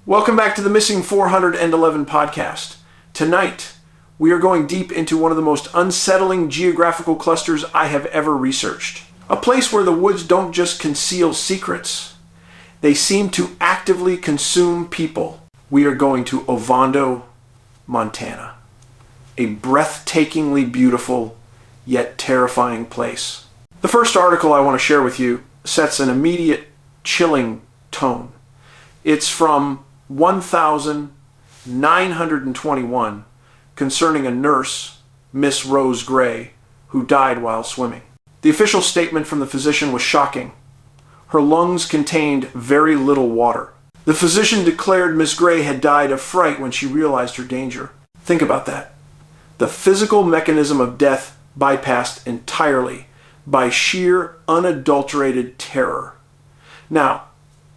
Welcome back to the Missing 411 podcast. Tonight, we are going deep into one of the most unsettling geographical clusters I have ever researched. A place where the woods don't just conceal secrets, they seem to actively consume people. We are going to Ovando, Montana. A breathtakingly beautiful, yet terrifying place. The first article I want to share with you sets an immediate, chilling tone. It's from 1921, concerning a nurse, Miss Rose Gray, who died while swimming. The official statement from the physician was shocking. Her lungs contained very little water. The physician declared Miss Gray had died of fright when she realized her danger. Think about that. The physical mechanism of death bypassed entirely by sheer, unadulterated terror. Now,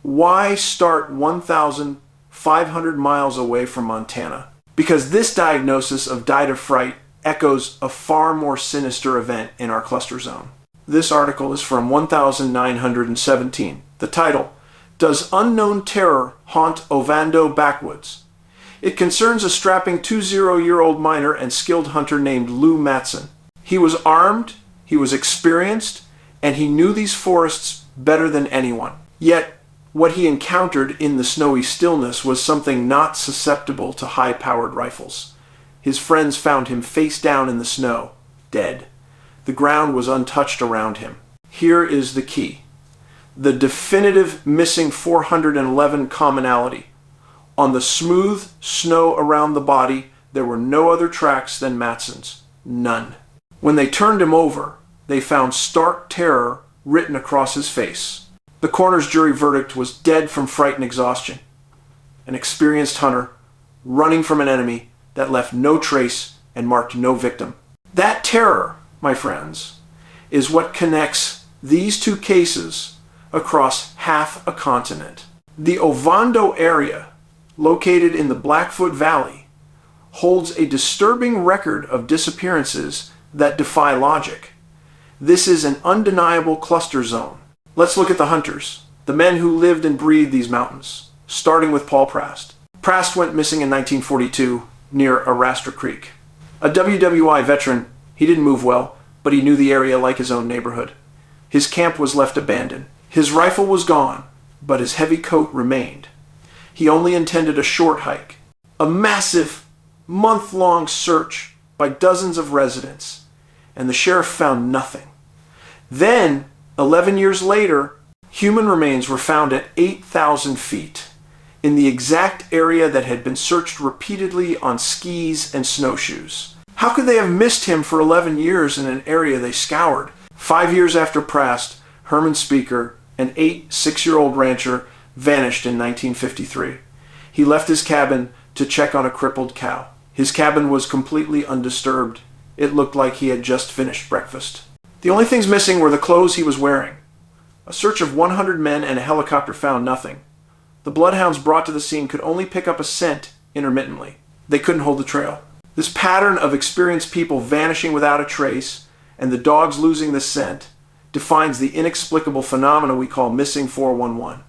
why start 1,500 miles away from Montana? Because this diagnosis of died of fright echoes a far more sinister event in our cluster zone. This article is from 1917. The title, Does Unknown Terror Haunt Ovando Backwoods? It concerns a strapping 20-year-old miner and skilled hunter named Lou Matson. He was armed, he was experienced, and he knew these forests better than anyone. Yet, what he encountered in the snowy stillness was something not susceptible to high-powered rifles. His friends found him face down in the snow, dead. The ground was untouched around him. Here is the key. The definitive missing 411 commonality. On the smooth snow around the body, there were no other tracks than Matson's. None. When they turned him over, they found stark terror written across his face. The coroner's jury verdict was dead from fright and exhaustion. An experienced hunter running from an enemy that left no trace and marked no victim. That terror, my friends, is what connects these two cases across half a continent. The Ovando area, located in the Blackfoot Valley, holds a disturbing record of disappearances that defy logic. This is an undeniable cluster zone. Let's look at the hunters, the men who lived and breathed these mountains, starting with Paul Prast. Prast went missing in 1942 near Arastra Creek. A WWI veteran, he didn't move well, but he knew the area like his own neighborhood. His camp was left abandoned. His rifle was gone, but his heavy coat remained. He only intended a short hike. A massive, month-long search by dozens of residents, and the sheriff found nothing. Then, 11 years later, human remains were found at 8,000 feet, in the exact area that had been searched repeatedly on skis and snowshoes. How could they have missed him for 11 years in an area they scoured? 5 years after Prast, Herman Speaker, an 6-year-old rancher, vanished in 1953. He left his cabin to check on a crippled cow. His cabin was completely undisturbed. It looked like he had just finished breakfast. The only things missing were the clothes he was wearing. A search of 100 men and a helicopter found nothing. The bloodhounds brought to the scene could only pick up a scent intermittently. They couldn't hold the trail. This pattern of experienced people vanishing without a trace and the dogs losing the scent defines the inexplicable phenomena we call missing 411.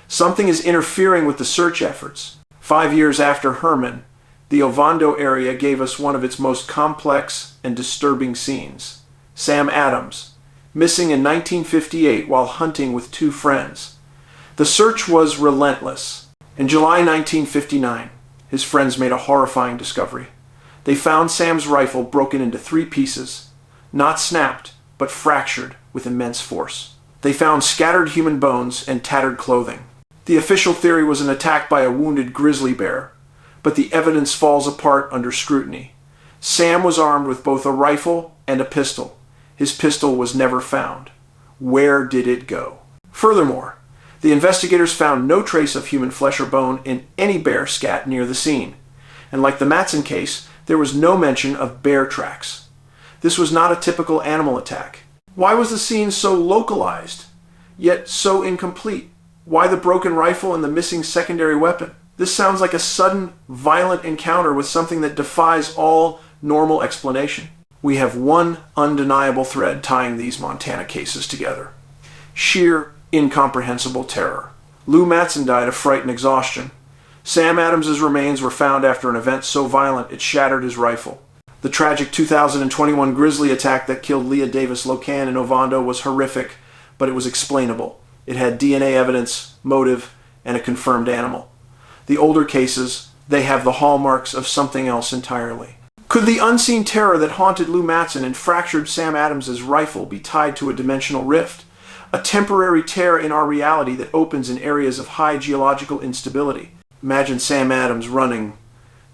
Something is interfering with the search efforts. 5 years after Herman, the Ovando area gave us one of its most complex and disturbing scenes. Sam Adams, missing in 1958 while hunting with 2 friends. The search was relentless. In July 1959, his friends made a horrifying discovery. They found Sam's rifle broken into 3 pieces, not snapped, but fractured with immense force. They found scattered human bones and tattered clothing. The official theory was an attack by a wounded grizzly bear, but the evidence falls apart under scrutiny. Sam was armed with both a rifle and a pistol. His pistol was never found. Where did it go? Furthermore, the investigators found no trace of human flesh or bone in any bear scat near the scene. And like the Matson case, there was no mention of bear tracks. This was not a typical animal attack. Why was the scene so localized, yet so incomplete? Why the broken rifle and the missing secondary weapon? This sounds like a sudden, violent encounter with something that defies all normal explanation. We have one undeniable thread tying these Montana cases together. Sheer, incomprehensible terror. Lou Matson died of fright and exhaustion. Sam Adams's remains were found after an event so violent it shattered his rifle. The tragic 2021 grizzly attack that killed Leah Davis Locan in Ovando was horrific, but it was explainable. It had DNA evidence, motive, and a confirmed animal. The older cases, they have the hallmarks of something else entirely. Could the unseen terror that haunted Lou Matson and fractured Sam Adams's rifle be tied to a dimensional rift? A temporary tear in our reality that opens in areas of high geological instability. Imagine Sam Adams running,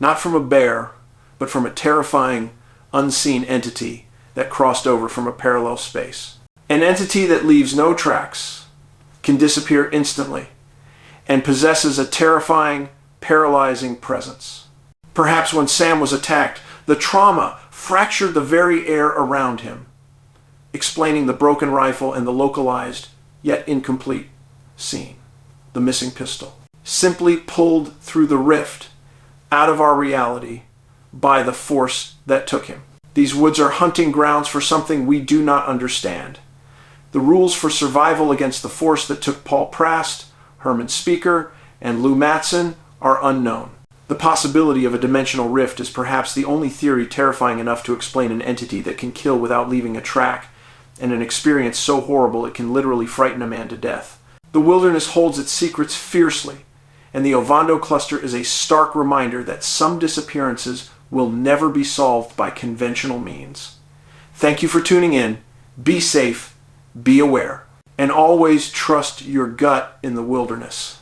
not from a bear, but from a terrifying, unseen entity that crossed over from a parallel space. An entity that leaves no tracks, can disappear instantly, and possesses a terrifying, paralyzing presence. Perhaps when Sam was attacked, the trauma fractured the very air around him, explaining the broken rifle and the localized, yet incomplete, scene. The missing pistol. Simply pulled through the rift, out of our reality, by the force that took him. These woods are hunting grounds for something we do not understand. The rules for survival against the force that took Paul Prast, Herman Speaker, and Lou Matson are unknown. The possibility of a dimensional rift is perhaps the only theory terrifying enough to explain an entity that can kill without leaving a track, and an experience so horrible it can literally frighten a man to death. The wilderness holds its secrets fiercely, and the Ovando cluster is a stark reminder that some disappearances will never be solved by conventional means. Thank you for tuning in. Be safe, be aware, and always trust your gut in the wilderness.